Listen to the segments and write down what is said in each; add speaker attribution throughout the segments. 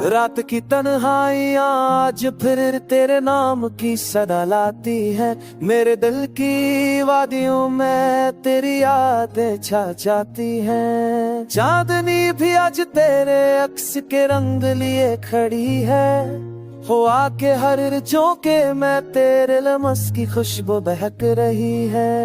Speaker 1: रात की तन्हाइयाँ आज फिर तेरे नाम की सदा लाती है। मेरे दिल की वादियों में तेरी यादें छा जाती हैं। चांदनी भी आज तेरे अक्स के रंग लिए खड़ी है। हो आके हर झोंके में तेरे लमस की खुशबू बहक रही है।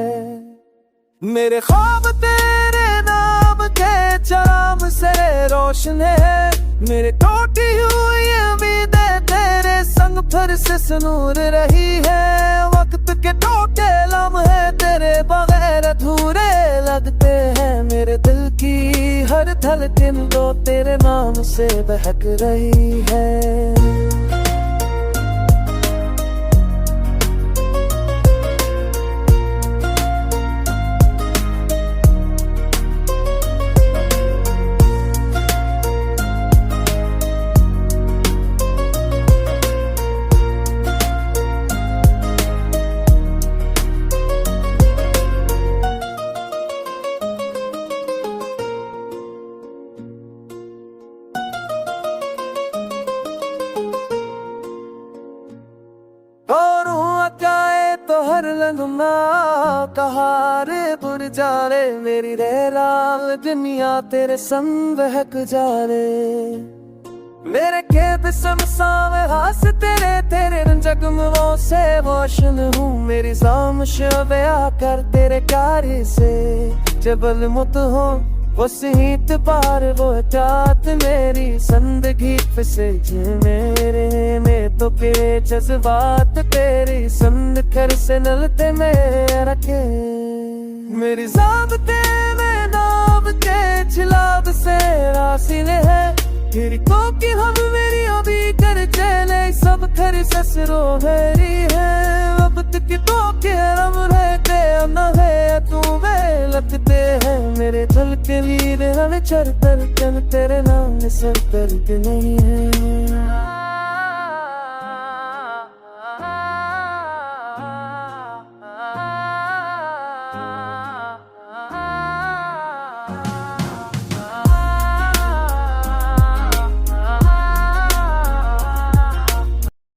Speaker 1: मेरे ख्वाब तेरे नाम के चाम से रोशन है। मेरे टूटी हुई उम्मीदें तेरे संग फिर से सुनूर रही है। वक्त के टूटे लम्हे तेरे बगैर अधूरे लगते हैं। मेरे दिल की हर धड़कन तो तेरे नाम से बहक रही है। तो हर लगना कहा रे बुर जा रे। मेरी लाल दुनिया तेरे संग बहक जा रे। मेरे खेत समसावे हास तेरे तेरे जगमगों से रोशन हूँ। मेरी सामश बया कर तेरे कार्य से जबल मुत हो वो सीत पार वो चात मेरी जिंदगी से मेरे में तो पिए जज्बात तेरी संद कर से नलते में रखे। मेरी ज़ाबते में नाम के छिलाब से रासिले है। तेरी तो की हम मेरी अभी कर चले सब खर ससरो मेरी है। वक्त की तो के रम रहते न है तू में लगते हैं। मेरे दिल के लिए हमें चर कर तेरे नाम सर दर्द नहीं है।